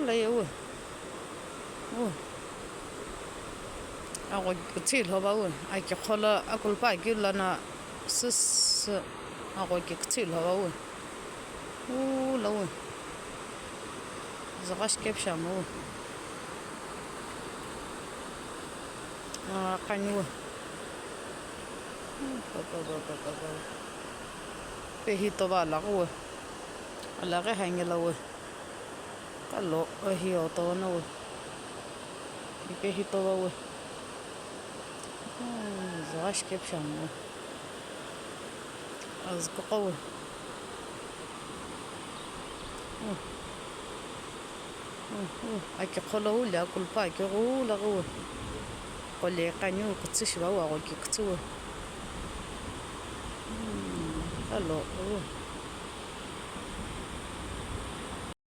لا يو أقول كتير هو باون أكي خلا أكل باقي لنا سس أقول كتير هو باون لون زغاش كيف شامو قنوة فيه طبعا لغوه لغي هنجي لوه قالوا هي طونوه فيه طبعا زغاش كيف شامو أزق قوه أكي خلو لا أكل باقي لغوه قولي قنيو كتشبه وأقول كتوه قالوا